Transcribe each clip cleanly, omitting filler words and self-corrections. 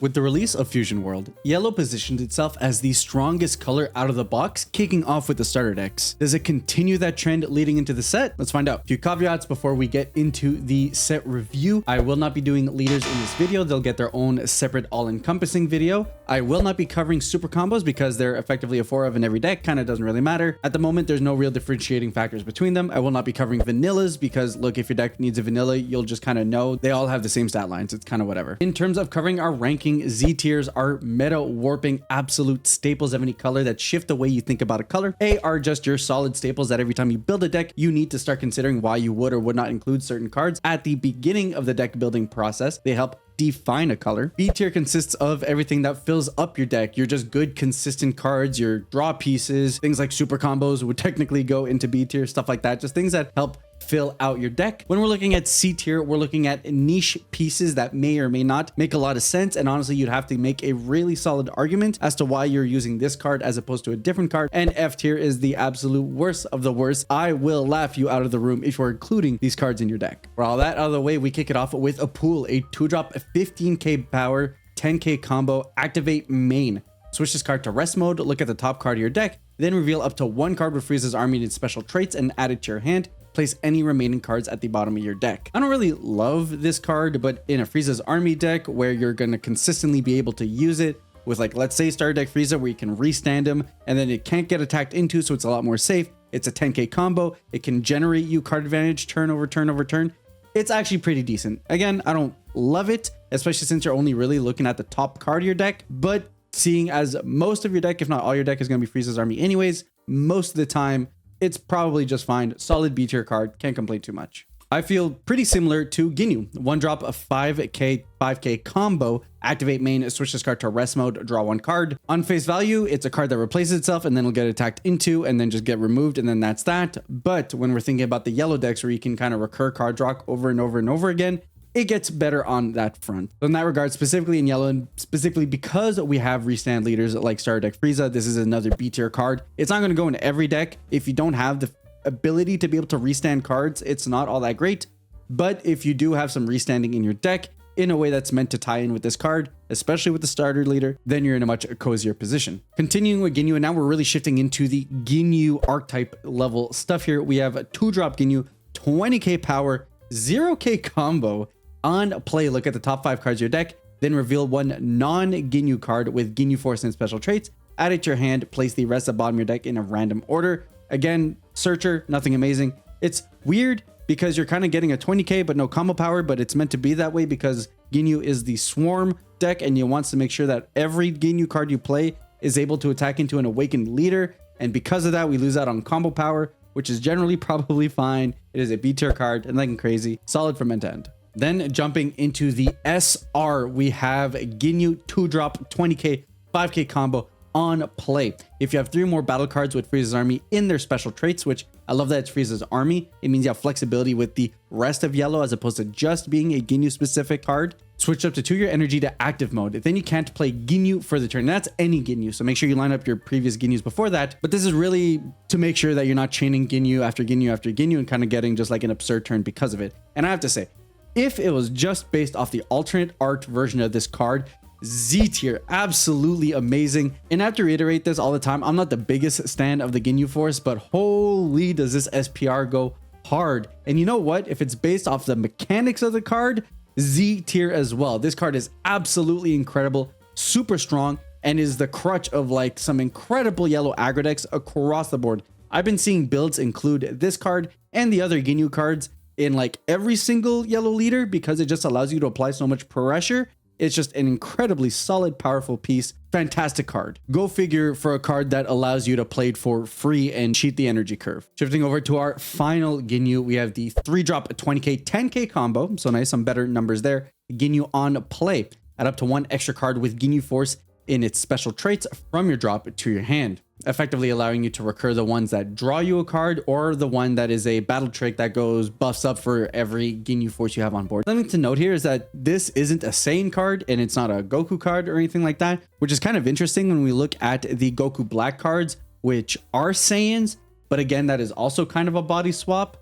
With the release of Fusion World, yellow positioned itself as the strongest color out of the box, kicking off with the starter decks. Does it continue that trend leading into the set? Let's find out. A few caveats before we get into the set review. I will not be doing leaders in this video. They'll get their own separate all-encompassing video. I will not be covering super combos because they're effectively a 4 of in every deck. Kind of doesn't really matter. At the moment, there's no real differentiating factors between them. I will not be covering vanillas because look, if your deck needs a vanilla, you'll just kind of know they all have the same stat lines. It's kind of whatever. In terms of covering our ranking, Z tiers are meta warping absolute staples of any color that shift the way you think about a color. A are just your solid staples that every time you build a deck, you need to start considering why you would or would not include certain cards at the beginning of the deck building process. They help define a color. B tier consists of everything that fills up your deck. You're just good, consistent cards, your draw pieces, things like super combos would technically go into B tier, stuff like that. Just things that help fill out your deck. When we're looking at C tier, we're looking at niche pieces that may or may not make a lot of sense. And honestly, you'd have to make a really solid argument as to why you're using this card as opposed to a different card. And F tier is the absolute worst of the worst. I will laugh you out of the room if you're including these cards in your deck. For all that out of the way, we kick it off with a pool, a 2-drop 15k power, 10k combo, activate main. Switch this card to rest mode, look at the top card of your deck, then reveal up to one card with Frieza's army and special traits and add it to your hand. Place any remaining cards at the bottom of your deck. I don't really love this card, but in a Frieza's army deck where you're going to consistently be able to use it with, like, let's say starter deck Frieza where you can restand him and then it can't get attacked into, so it's a lot more safe. It's a 10k combo. It can generate you card advantage turn over turn over turn. It's actually pretty decent. Again, I don't love it, especially since you're only really looking at the top card of your deck, but seeing as most of your deck, if not all your deck, is going to be Frieza's army anyways, most of the time, it's probably just fine. Solid B tier card, can't complain too much. I feel pretty similar to Ginyu. 1-drop of 5k combo, activate main, switch this card to rest mode, draw one card. On face value, it's a card that replaces itself and then it'll get attacked into and then just get removed, and then that's that. But when we're thinking about the yellow decks where you can kind of recur card draw over and over and over again, it gets better on that front. So in that regard, specifically in yellow, and specifically because we have restand leaders like starter deck Frieza, this is another B tier card. It's not going to go in every deck. If you don't have the ability to be able to restand cards, it's not all that great. But if you do have some restanding in your deck in a way that's meant to tie in with this card, especially with the starter leader, then you're in a much cozier position. Continuing with Ginyu, and now we're really shifting into the Ginyu archetype level stuff here. We have a 2-drop Ginyu, 20k power, 0k combo. On play, look at the top 5 cards of your deck, then reveal one non-Ginyu card with Ginyu Force and special traits, add it to your hand, place the rest at the bottom of your deck in a random order. Again, searcher, nothing amazing. It's weird because you're kind of getting a 20k but no combo power, but it's meant to be that way because Ginyu is the swarm deck and you want to make sure that every Ginyu card you play is able to attack into an awakened leader, and because of that we lose out on combo power, which is generally probably fine. It is a B tier card and nothing crazy, solid from end to end. Then jumping into the SR, we have Ginyu 2-drop 20k 5k combo on play. If you have 3 more battle cards with Frieza's army in their special traits, which I love that it's Frieza's army, it means you have flexibility with the rest of yellow as opposed to just being a Ginyu specific card. Switch up to 2 your energy to active mode. Then you can't play Ginyu for the turn. That's any Ginyu, so make sure you line up your previous Ginyus before that. But this is really to make sure that you're not chaining Ginyu after Ginyu after Ginyu and kind of getting just like an absurd turn because of it. And I have to say, if it was just based off the alternate art version of this card, Z tier, absolutely amazing. And I have to reiterate this all the time, I'm not the biggest stan of the Ginyu Force, but holy does this SPR go hard. And you know what? If it's based off the mechanics of the card, Z tier as well. This card is absolutely incredible, super strong, and is the crutch of like some incredible yellow aggro decks across the board. I've been seeing builds include this card and the other Ginyu cards in like every single yellow leader because it just allows you to apply so much pressure. It's just an incredibly solid, powerful piece. Fantastic card. Go figure for a card that allows you to play it for free and cheat the energy curve. Shifting over to our final Ginyu, we have the 3-drop 20k 10k combo. So nice, some better numbers there. Ginyu on play. Add up to 1 extra card with Ginyu Force in its special traits from your drop to your hand, effectively allowing you to recur the ones that draw you a card or the one that is a battle trick that goes buffs up for every Ginyu Force you have on board. Something to note here is that this isn't a Saiyan card and it's not a Goku card or anything like that, which is kind of interesting when we look at the Goku Black cards, which are Saiyans, but again, that is also kind of a body swap.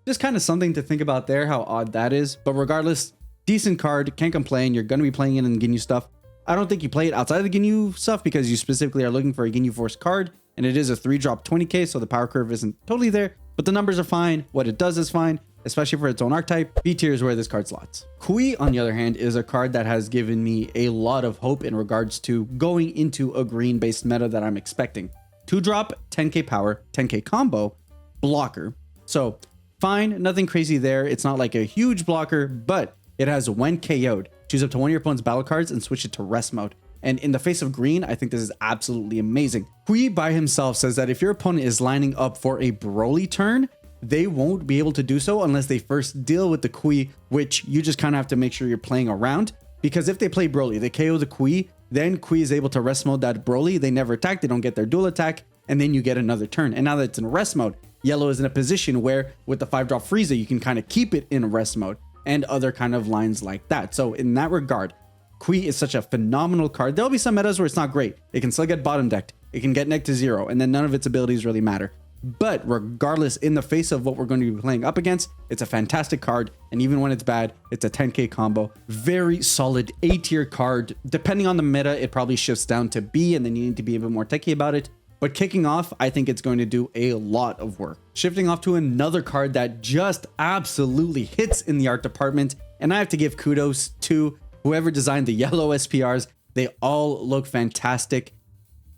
Just kind of something to think about there, how odd that is. But regardless, decent card, can't complain. You're going to be playing it in Ginyu stuff. I don't think you play it outside of the Ginyu stuff because you specifically are looking for a Ginyu Force card, and it is a 3-drop 20k, so the power curve isn't totally there, but the numbers are fine. What it does is fine, especially for its own archetype. B tier is where this card slots. Kui, on the other hand, is a card that has given me a lot of hope in regards to going into a green-based meta that I'm expecting. 2-drop, 10k power, 10k combo, blocker. So fine, nothing crazy there. It's not like a huge blocker, but it has when KO'd, choose up to one of your opponent's battle cards and switch it to rest mode. And in the face of green, I think this is absolutely amazing. Kui by himself says that if your opponent is lining up for a Broly turn, they won't be able to do so unless they first deal with the Kui, which you just kind of have to make sure you're playing around. Because if they play Broly, they KO the Kui, then Kui is able to rest mode that Broly. They never attack, they don't get their dual attack, and then you get another turn. And now that it's in rest mode, Yellow is in a position where with the 5-drop Frieza, you can kind of keep it in rest mode and other kind of lines like that. So in that regard, Kui is such a phenomenal card. There'll be some metas where it's not great. It can still get bottom decked. It can get neck to 0, and then none of its abilities really matter. But regardless, in the face of what we're going to be playing up against, it's a fantastic card. And even when it's bad, it's a 10k combo. Very solid A tier card. Depending on the meta, it probably shifts down to B, and then you need to be a bit more techie about it. But kicking off, I think it's going to do a lot of work. Shifting off to another card that just absolutely hits in the art department. And I have to give kudos to whoever designed the yellow SPRs. They all look fantastic.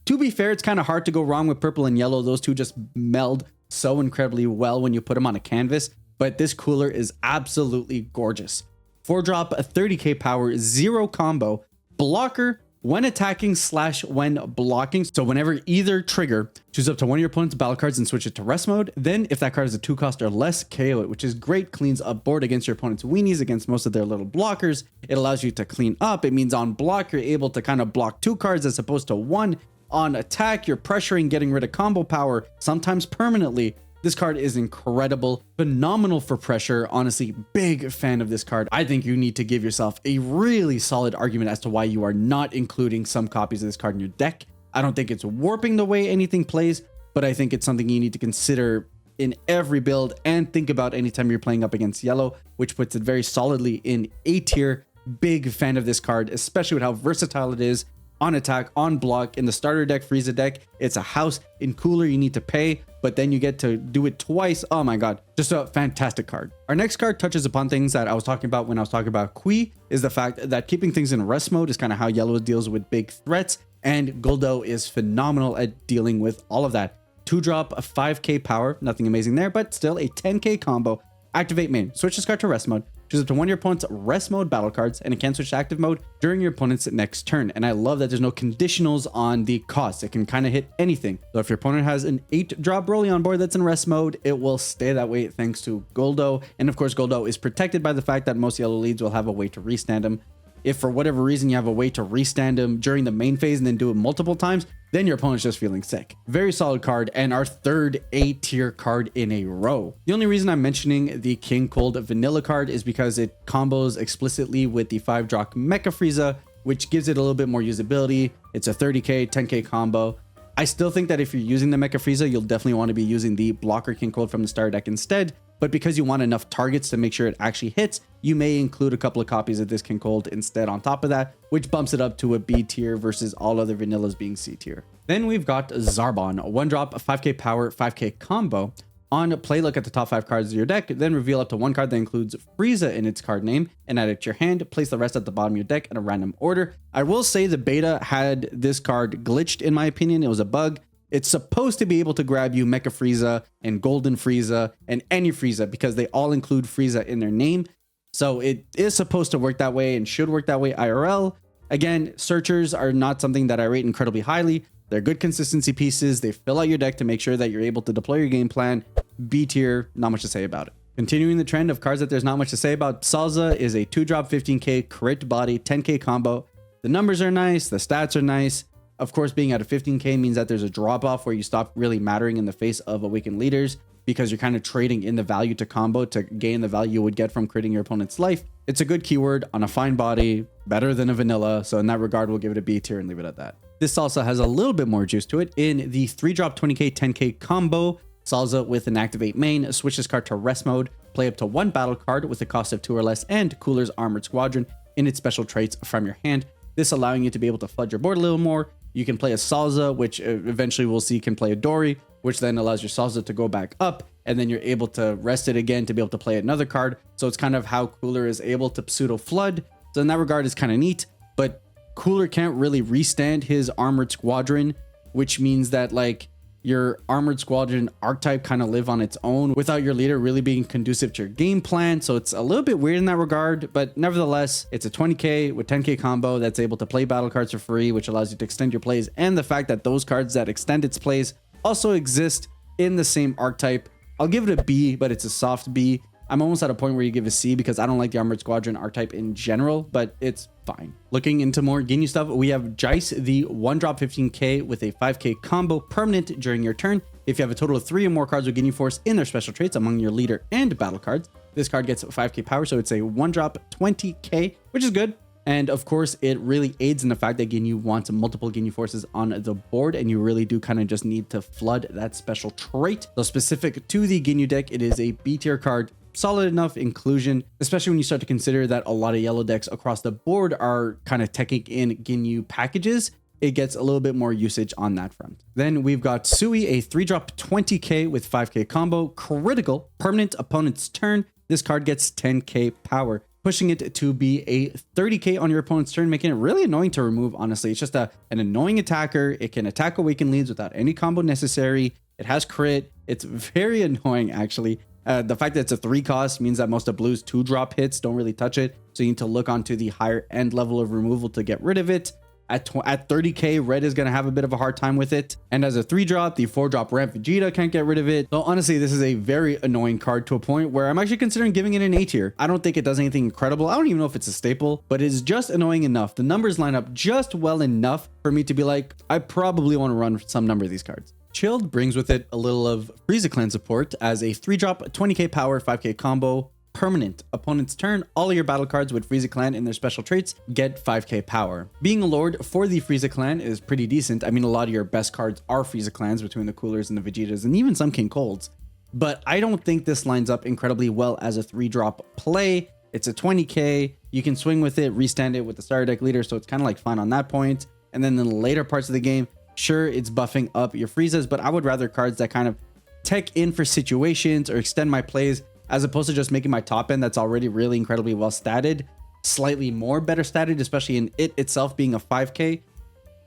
To be fair, it's kind of hard to go wrong with purple and yellow. Those two just meld so incredibly well when you put them on a canvas. But this cooler is absolutely gorgeous. 4-drop, a 30k power, 0 combo, blocker, when attacking / when blocking. So whenever either trigger, choose up to one of your opponent's battle cards and switch it to rest mode. Then if that card is a 2 cost or less, KO it, which is great. Cleans up board against your opponent's weenies, against most of their little blockers. It allows you to clean up. It means on block, you're able to kind of block 2 cards as opposed to 1. On attack, you're pressuring, getting rid of combo power, sometimes permanently. This card is incredible, phenomenal for pressure. Honestly, big fan of this card. I think you need to give yourself a really solid argument as to why you are not including some copies of this card in your deck. I don't think it's warping the way anything plays, but I think it's something you need to consider in every build and think about anytime you're playing up against yellow, which puts it very solidly in A tier. Big fan of this card, especially with how versatile it is. On attack, on block, in the starter deck, Frieza deck, it's a house. In cooler, you need to pay, but then you get to do it twice. Oh my god, just a fantastic card. Our next card touches upon things that I was talking about when I was talking about Kui, is the fact that keeping things in rest mode is kind of how yellow deals with big threats, and Guldo is phenomenal at dealing with all of that. 2-drop, a 5k power, nothing amazing there, but still a 10k combo. Activate main, switch this card to rest mode. Choose up to one of your opponent's rest mode battle cards, and it can switch to active mode during your opponent's next turn. And I love that there's no conditionals on the cost. It can kind of hit anything. So if your opponent has an 8-drop Broly on board that's in rest mode, it will stay that way thanks to Guldo. And of course, Guldo is protected by the fact that most yellow leads will have a way to restand him. If for whatever reason you have a way to restand him during the main phase and then do it multiple times, then your opponent's just feeling sick. Very solid card, and our third A tier card in a row. The only reason I'm mentioning the King Cold Vanilla card is because it combos explicitly with the 5-drop Mecha Frieza, which gives it a little bit more usability. It's a 30k, 10k combo. I still think that if you're using the Mecha Frieza, you'll definitely want to be using the blocker King Cold from the starter deck instead. But because you want enough targets to make sure it actually hits, you may include a couple of copies of this King Cold instead on top of that, which bumps it up to a B tier versus all other vanillas being C tier. Then we've got Zarbon, a 1-drop, 5k power, 5k combo. On play, look at the top 5 cards of your deck, then reveal up to 1 card that includes Frieza in its card name and add it to your hand. Place the rest at the bottom of your deck in a random order. I will say the beta had this card glitched, in my opinion. It was a bug. It's supposed to be able to grab you Mecha Frieza and Golden Frieza and any Frieza because they all include Frieza in their name. So it is supposed to work that way and should work that way IRL. Again, searchers are not something that I rate incredibly highly. They're good consistency pieces. They fill out your deck to make sure that you're able to deploy your game plan. B tier, not much to say about it. Continuing the trend of cards that there's not much to say about, Salza is a 2-drop 15k crit body 10k combo. The numbers are nice, the stats are nice. Of course, being at a 15k means that there's a drop off where you stop really mattering in the face of awakened leaders because you're kind of trading in the value to combo to gain the value you would get from critting your opponent's life. It's a good keyword on a fine body, better than a vanilla. So in that regard, we'll give it a B tier and leave it at that. This also has a little bit more juice to it. In the 3-drop 20k 10k combo, Salza with an activate main, switch this card to rest mode, play up to 1 battle card with a cost of 2 or less, and Cooler's Armored Squadron in its special traits from your hand. this allowing you to be able to flood your board a little more. You can play a Salsa, which eventually we'll see can play a Dory, which then allows your Salsa to go back up, and then you're able to rest it again to be able to play another card. So it's kind of how Cooler is able to pseudo flood. So in that regard, it's kind of neat, but Cooler can't really restand his Armored Squadron, which means that like your Armored Squadron archetype kind of live on its own without your leader really being conducive to your game plan. So it's a little bit weird in that regard, but nevertheless, it's a 20k with 10k combo that's able to play battle cards for free, which allows you to extend your plays. And the fact that those cards that extend its plays also exist in the same archetype. I'll give it a B, but it's a soft B. I'm almost at a point where you give a C because I don't like the Armored Squadron archetype in general, but it's fine. Looking into more Ginyu stuff, we have Jice, the 1-drop 15k with a 5k combo permanent during your turn. If you have a total of 3 or more cards with Ginyu Force in their special traits among your leader and battle cards, this card gets 5k power, so it's a 1-drop 20k, which is good. And of course, it really aids in the fact that Ginyu wants multiple Ginyu Forces on the board, and you really do kind of just need to flood that special trait. So specific to the Ginyu deck, it is a B tier card. Solid enough inclusion, especially when you start to consider that a lot of yellow decks across the board are kind of teching in Ginyu packages. It gets a little bit more usage on that front. Then we've got Sui, a 3-drop 20k with 5k combo, critical, permanent opponent's turn. This card gets 10k power, pushing it to be a 30k on your opponent's turn, making it really annoying to remove, honestly. It's just an annoying attacker. It can attack awakened leads without any combo necessary. It has crit. It's very annoying, actually. The fact that it's a 3 cost means that most of Blue's 2-drop hits don't really touch it. So you need to look onto the higher end level of removal to get rid of it. At 30k, Red is going to have a bit of a hard time with it. And as a 3-drop, the 4-drop Ramp Vegeta can't get rid of it. So honestly, this is a very annoying card to a point where I'm actually considering giving it an A tier. I don't think it does anything incredible. I don't even know if it's a staple, but it is just annoying enough. The numbers line up just well enough for me to be like, I probably want to run some number of these cards. Chilled brings with it a little of Frieza clan support as a 3-drop 20k power 5k combo permanent. Opponent's turn, all of your battle cards with Frieza clan in their special traits get 5k power. Being a lord for the Frieza clan is pretty decent. I mean, a lot of your best cards are Frieza clans between the Coolers and the Vegetas and even some King Colds, but I don't think this lines up incredibly well as a 3-drop play. It's a 20k, you can swing with it, restand it with the starter deck leader, so it's kind of like fine on that point. And then in the later parts of the game, sure, it's buffing up your Friezas, but I would rather cards that kind of tech in for situations or extend my plays as opposed to just making my top end that's already really incredibly well statted slightly more better statted, especially in it itself being a 5k.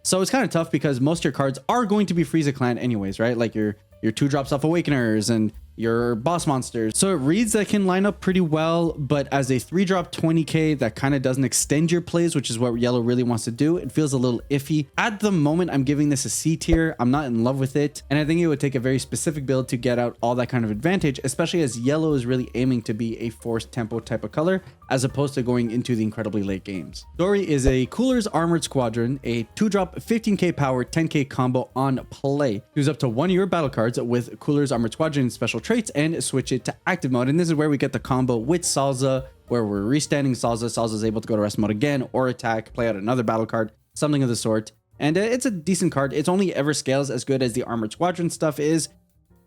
So it's kind of tough because most of your cards are going to be Frieza clan anyways, right? Like your 2-drop Self Awakeners and your boss monsters. So it reads that can line up pretty well, but as a 3-drop 20k that kind of doesn't extend your plays, which is what yellow really wants to do, it feels a little iffy. At the moment, I'm giving this a C tier. I'm not in love with it, and I think it would take a very specific build to get out all that kind of advantage, especially as yellow is really aiming to be a forced tempo type of color as opposed to going into the incredibly late games. Dory is a Cooler's Armored Squadron, a 2-drop 15k power 10k combo on play. Use up to 1 of your battle cards with Cooler's Armored Squadron special traits and switch it to active mode. And this is where we get the combo with Salsa, where we're restanding Salsa. Salsa is able to go to rest mode again or attack, play out another battle card, something of the sort. And it's a decent card. It's only ever scales as good as the Armored Squadron stuff is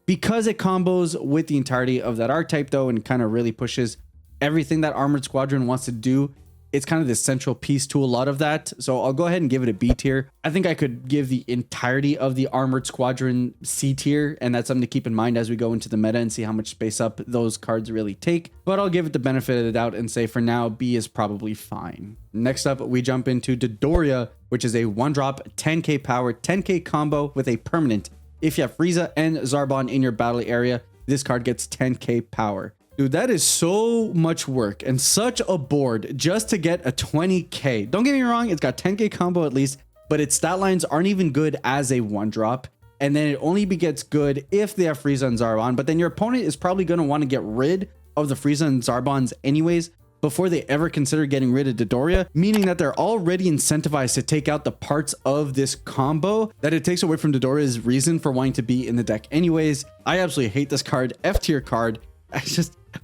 because it combos with the entirety of that archetype though, and kind of really pushes everything that Armored Squadron wants to do. It's kind of the central piece to a lot of that. So I'll go ahead and give it a B tier. I think I could give the entirety of the Armored Squadron C tier, and that's something to keep in mind as we go into the meta and see how much space up those cards really take. But I'll give it the benefit of the doubt and say for now, B is probably fine. Next up, we jump into Dodoria, which is a 1-drop 10k power 10k combo with a permanent. If you have Frieza and Zarbon in your battle area, this card gets 10k power. Dude, that is so much work and such a board just to get a 20k. Don't get me wrong, it's got 10k combo at least, but its stat lines aren't even good as a 1-drop. And then it only gets good if they have Frieza and Zarbon, but then your opponent is probably going to want to get rid of the Frieza and Zarbons anyways before they ever consider getting rid of Dodoria, meaning that they're already incentivized to take out the parts of this combo that it takes away from Dodoria's reason for wanting to be in the deck anyways. I absolutely hate this card, F tier card.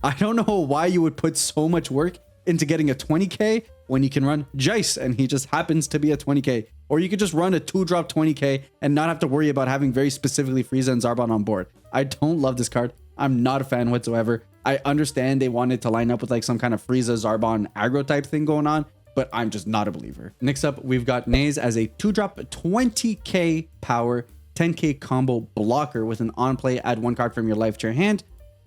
I don't know why you would put so much work into getting a 20k when you can run Jice and he just happens to be a 20k. Or you could just run a 2-drop 20k and not have to worry about having very specifically Frieza and Zarbon on board. I don't love this card. I'm not a fan whatsoever. I understand they wanted to line up with like some kind of Frieza Zarbon aggro type thing going on, but I'm just not a believer. Next up, we've got Naze as a 2-drop 20k power 10k combo blocker with an on play, add 1 card from your life to your hand.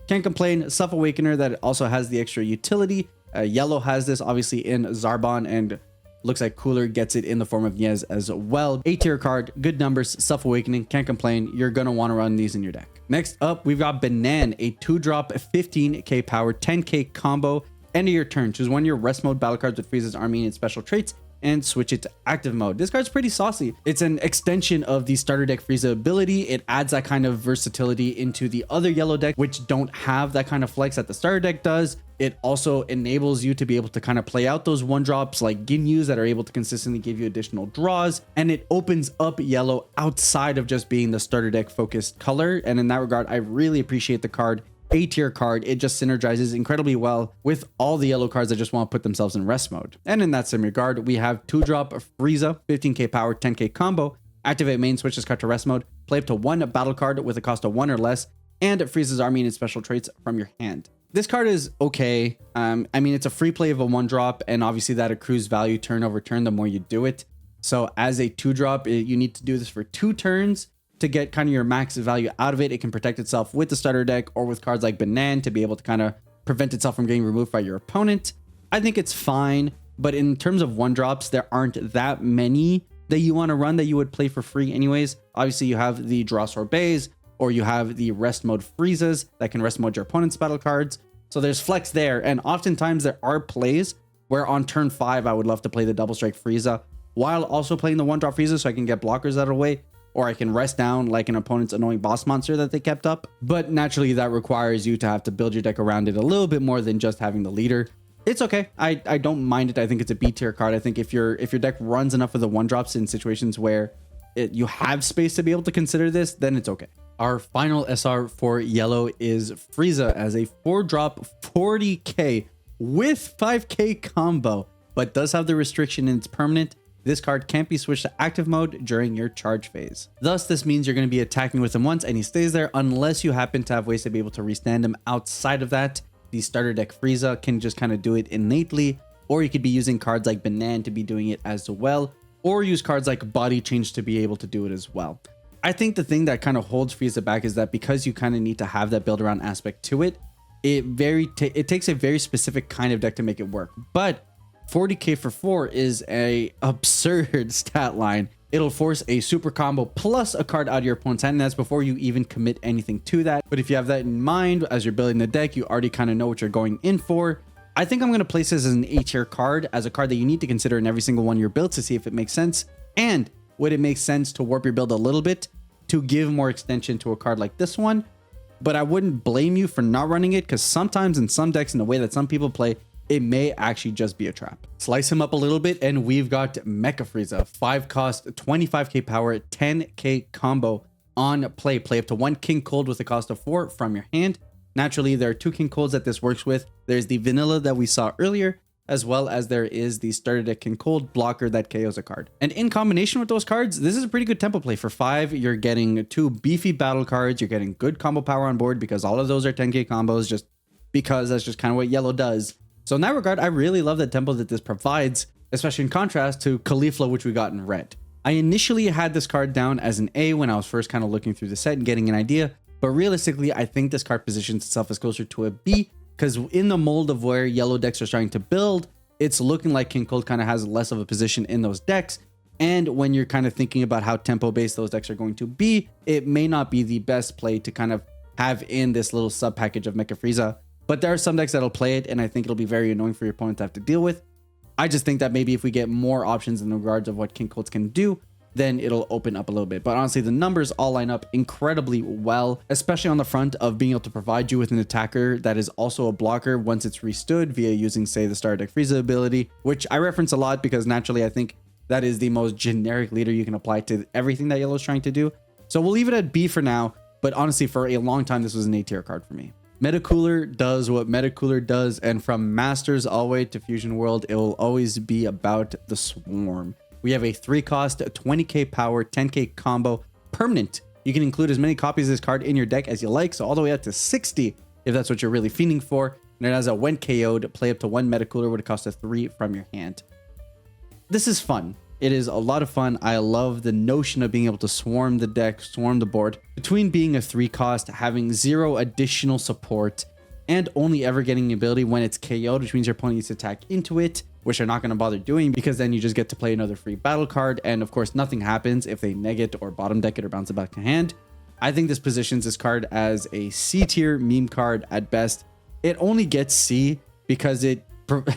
Can't complain. Self Awakener that also has the extra utility. Yellow has this obviously in Zarbon, and looks like Cooler gets it in the form of Nyez as well. A tier card, good numbers, Self Awakening, can't complain. You're gonna want to run these in your deck. Next up, we've got Banan, a 2-drop 15k power 10k combo. End of your turn, choose one of your rest mode battle cards with Frieza's army and special traits and switch it to active mode. This card's pretty saucy. It's an extension of the starter deck Frieza ability. It adds that kind of versatility into the other yellow deck, which don't have that kind of flex that the starter deck does. It also enables you to be able to kind of play out those 1-drops like Ginyus that are able to consistently give you additional draws. And it opens up yellow outside of just being the starter deck focused color. And in that regard, I really appreciate the card. A tier card. It just synergizes incredibly well with all the yellow cards that just want to put themselves in rest mode. And in that same regard, we have 2-drop Frieza, 15k power, 10k combo. Activate main, switch this card to rest mode. Play up to 1 battle card with a cost of 1 or less, and Frieza's army and special traits from your hand. This card is okay. I mean, it's a free play of a 1-drop, and obviously that accrues value turn over turn the more you do it. So as a 2-drop, you need to do this for 2 turns to get kind of your max value out of it. It can protect itself with the starter deck or with cards like Banan to be able to kind of prevent itself from getting removed by your opponent. I think it's fine, but in terms of 1-drops, there aren't that many that you want to run that you would play for free anyways. Obviously, you have the draw sorbets, or you have the rest mode Friezas that can rest mode your opponent's battle cards. So there's flex there, and oftentimes there are plays where on turn 5, I would love to play the double strike Frieza while also playing the 1-drop Frieza so I can get blockers out of the way, or I can rest down like an opponent's annoying boss monster that they kept up. But naturally, that requires you to have to build your deck around it a little bit more than just having the leader. It's okay. I don't mind it. I think it's a B tier card. I think if your deck runs enough of the 1-drops in situations where you have space to be able to consider this, then it's okay. Our final SR for yellow is Frieza as a 4-drop 40k with 5k combo, but does have the restriction in its permanent. This card can't be switched to active mode during your charge phase. Thus, this means you're going to be attacking with him once and he stays there unless you happen to have ways to be able to restand him outside of that. The starter deck Frieza can just kind of do it innately, or you could be using cards like Banan to be doing it as well, or use cards like Body Change to be able to do it as well. I think the thing that kind of holds Frieza back is that because you kind of need to have that build around aspect to it, it takes a very specific kind of deck to make it work. But 40k for 4 is a absurd stat line. It'll force a super combo plus a card out of your opponent's hand, and that's before you even commit anything to that. But if you have that in mind as you're building the deck, you already kind of know what you're going in for. I think I'm going to place this as an A tier card, as a card that you need to consider in every single one of your builds to see if it makes sense. And would it make sense to warp your build a little bit to give more extension to a card like this one? But I wouldn't blame you for not running it, because sometimes in some decks, in the way that some people play, it may actually just be a trap. Slice him up a little bit, and we've got Mecha Frieza, 5 cost, 25k power, 10k combo on play. Play up to 1 King Cold with a cost of 4 from your hand. Naturally, there are 2 King Colds that this works with. There's the vanilla that we saw earlier, as well as there is the starter deck King Cold blocker that KOs a card. And in combination with those cards, this is a pretty good tempo play. For 5, you're getting 2 beefy battle cards. You're getting good combo power on board because all of those are 10k combos, just because that's just kind of what yellow does. So in that regard, I really love the tempo that this provides, especially in contrast to Caulifla, which we got in red. I initially had this card down as an A when I was first kind of looking through the set and getting an idea, but realistically, I think this card positions itself as closer to a B, because in the mold of where yellow decks are starting to build, it's looking like King Cold kind of has less of a position in those decks. And when you're kind of thinking about how tempo based those decks are going to be, it may not be the best play to kind of have in this little sub package of Mecha Frieza. But there are some decks that'll play it, and I think it'll be very annoying for your opponent to have to deal with. I just think that maybe if we get more options in regards of what King Colds can do, then it'll open up a little bit. But honestly, the numbers all line up incredibly well, especially on the front of being able to provide you with an attacker that is also a blocker once it's restood via using, say, the starter deck Frieza ability, which I reference a lot because naturally I think that is the most generic leader you can apply to everything that yellow is trying to do. So we'll leave it at B for now, but honestly, for a long time, this was an A tier card for me. Metacooler does what Metacooler does, and from Masters all the way to Fusion World, it will always be about the Swarm. We have a 3 cost, 20k power, 10k combo, permanent. You can include as many copies of this card in your deck as you like, so all the way up to 60 if that's what you're really fiending for. And it has a when KO'd, play up to 1 Metacooler with a cost of 3 from your hand. this is fun. It is a lot of fun. I love the notion of being able to swarm the deck, swarm the board. Between being a 3 cost, having 0 additional support, and only ever getting the ability when it's KO'd, which means your opponent needs to attack into it, which they're not going to bother doing because then you just get to play another free battle card. And of course, nothing happens if they neg it or bottom deck it or bounce it back to hand. I think this positions this card as a C tier meme card at best. It only gets C because it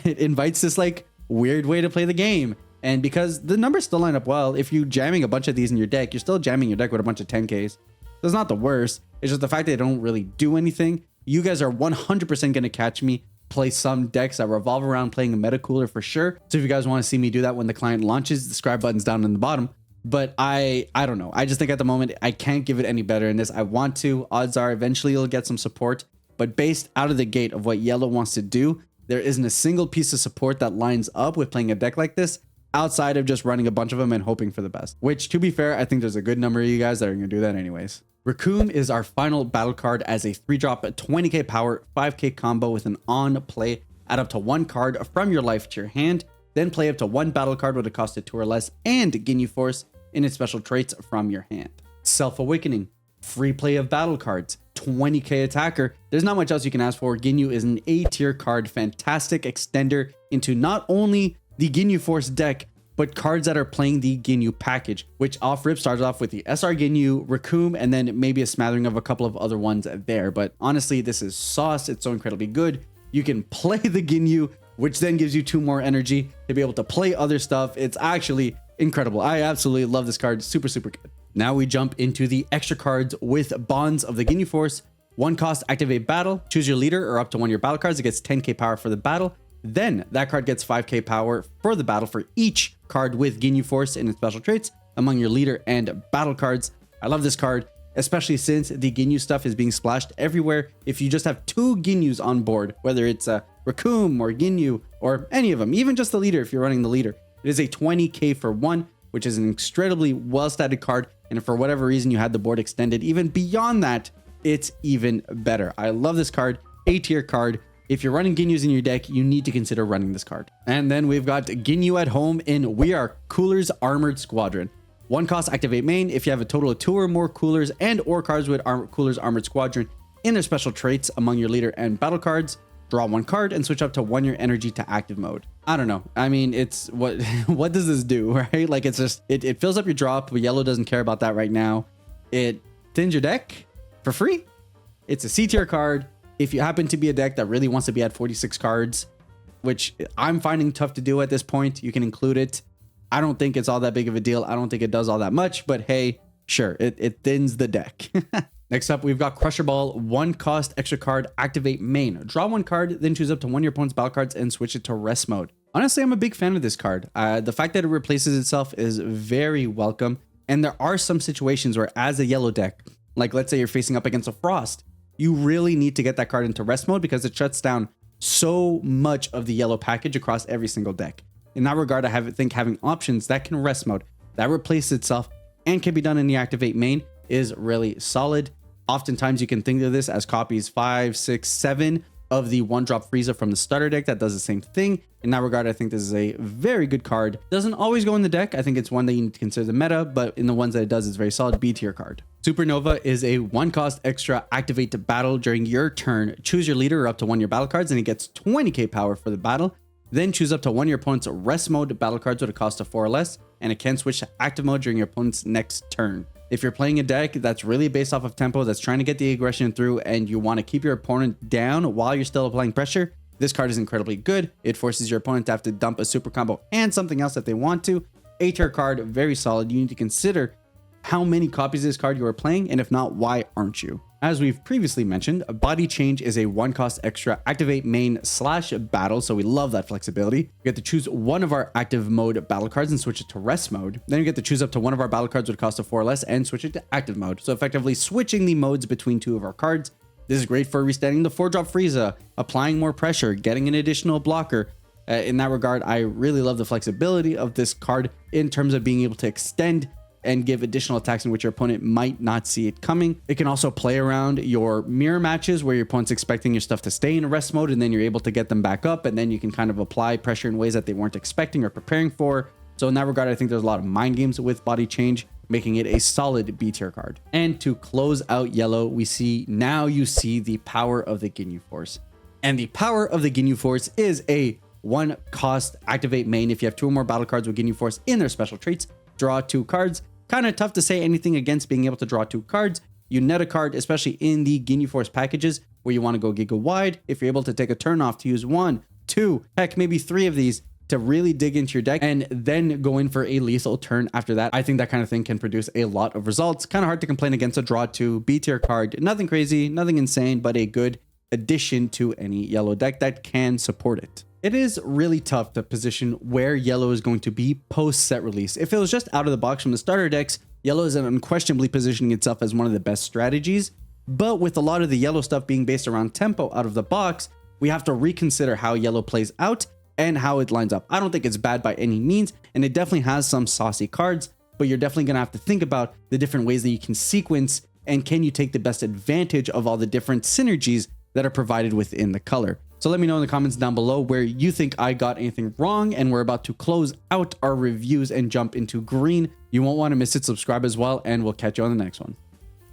invites this like weird way to play the game. And because the numbers still line up well, if you're jamming a bunch of these in your deck, you're still jamming your deck with a bunch of 10Ks. That's not the worst. It's just the fact that they don't really do anything. You guys are 100% going to catch me play some decks that revolve around playing a meta cooler for sure. So if you guys want to see me do that when the client launches, the subscribe button's down in the bottom. But I don't know. I just think at the moment, I can't give it any better in this. I want to. Odds are eventually you'll get some support. But based out of the gate of what yellow wants to do, there isn't a single piece of support that lines up with playing a deck like this, outside of just running a bunch of them and hoping for the best. Which, to be fair, I think there's a good number of you guys that are going to do that anyways. Raccoon is our final battle card as a 3-drop 20k power 5k combo with an on play. Add up to 1 card from your life to your hand, then play up to 1 battle card with a cost of 2 or less and Ginyu Force in its special traits from your hand. Self-Awakening, free play of battle cards, 20k attacker. There's not much else you can ask for. Ginyu is an A tier card, fantastic extender into not only the Ginyu Force deck, but cards that are playing the Ginyu package, which off rip starts off with the SR Ginyu, Raccoon, and then maybe a smattering of a couple of other ones there. But honestly, this is sauce. It's so incredibly good. You can play the Ginyu, which then gives you 2 more energy to be able to play other stuff. It's actually incredible. I absolutely love this card. Super, super good. Now we jump into the extra cards with Bonds of the Ginyu Force. 1 cost, activate battle, choose your leader or up to 1 of your battle cards. It gets 10k power for the battle. Then that card gets 5k power for the battle for each card with Ginyu Force in its special traits among your leader and battle cards. I love this card, especially since the Ginyu stuff is being splashed everywhere. If you just have 2 Ginyus on board, whether it's a Raccoon or Ginyu or any of them, even just the leader if you're running the leader, it is a 20k for 1, which is an incredibly well-statted card. And if for whatever reason you had the board extended even beyond that, it's even better. I love this card, A tier card. If you're running Ginyus in your deck, you need to consider running this card. And then we've got Ginyu at home in We Are Cooler's Armored Squadron. 1 cost, activate main. If you have a total of 2 or more coolers and or cards with Cooler's Armored Squadron in their special traits among your leader and battle cards, draw 1 card and switch up to 1 your energy to active mode. I don't know. I mean, it's what what does this do, right? Like it's just, it fills up your drop, but yellow doesn't care about that right now. It thins your deck for free. It's a C tier card. If you happen to be a deck that really wants to be at 46 cards, which I'm finding tough to do at this point, you can include it. I don't think it's all that big of a deal. I don't think it does all that much, but hey, sure, it thins the deck. Next up, we've got Crusher Ball, 1 cost, extra card, activate main. Draw 1 card, then choose up to 1 of your opponent's battle cards and switch it to rest mode. Honestly, I'm a big fan of this card. The fact that it replaces itself is very welcome. And there are some situations where as a yellow deck, like let's say you're facing up against a Frost, you really need to get that card into rest mode because it shuts down so much of the yellow package across every single deck. In that regard, I think having options that can rest mode, that replaces itself and can be done in the activate main is really solid. Oftentimes you can think of this as copies 5, 6, 7 of the 1-drop Frieza from the starter deck that does the same thing. In that regard, I think this is a very good card. Doesn't always go in the deck. I think it's one that you need to consider the meta, but in the ones that it does, it's very solid. B tier card. Supernova is a 1 cost extra, activate to battle during your turn. Choose your leader or up to 1 of your battle cards and it gets 20k power for the battle. Then choose up to 1 of your opponent's rest mode battle cards with a cost of 4 or less, and it can switch to active mode during your opponent's next turn. If you're playing a deck that's really based off of tempo, that's trying to get the aggression through, and you want to keep your opponent down while you're still applying pressure, this card is incredibly good. It forces your opponent to have to dump a super combo and something else if they want to. A tier card, very solid. You need to consider how many copies of this card you are playing, and if not, why aren't you? As we've previously mentioned, a Body Change is a 1 cost extra, activate main / battle, so we love that flexibility. You get to choose 1 of our active mode battle cards and switch it to rest mode. Then you get to choose up to 1 of our battle cards with a cost of 4 or less and switch it to active mode. So effectively switching the modes between 2 of our cards. This is great for restanding the 4-drop Frieza, applying more pressure, getting an additional blocker. In that regard, I really love the flexibility of this card in terms of being able to extend and give additional attacks in which your opponent might not see it coming. It can also play around your mirror matches where your opponent's expecting your stuff to stay in rest mode and then you're able to get them back up, and then you can kind of apply pressure in ways that they weren't expecting or preparing for. So in that regard, I think there's a lot of mind games with body change, making it a solid B tier card. And to close out yellow, we see now you see the power of the Ginyu Force. And the power of the Ginyu Force is a 1 cost activate main. If you have 2 or more battle cards with Ginyu Force in their special traits, draw 2 cards. Kind of tough to say anything against being able to draw 2 cards. You net a card, especially in the Ginyu Force packages where you want to go giga wide. If you're able to take a turn off to use 1, 2, heck, maybe 3 of these to really dig into your deck and then go in for a lethal turn after that, I think that kind of thing can produce a lot of results. Kind of hard to complain against a draw 2 B tier card. Nothing crazy, nothing insane, but a good addition to any yellow deck that can support it. It is really tough to position where yellow is going to be post set release. If it was just out of the box from the starter decks, yellow is unquestionably positioning itself as one of the best strategies. But with a lot of the yellow stuff being based around tempo out of the box, we have to reconsider how yellow plays out and how it lines up. I don't think it's bad by any means, and it definitely has some saucy cards, but you're definitely going to have to think about the different ways that you can sequence and can you take the best advantage of all the different synergies that are provided within the color. So let me know in the comments down below where you think I got anything wrong, and we're about to close out our reviews and jump into green. You won't want to miss it. Subscribe as well, and we'll catch you on the next one.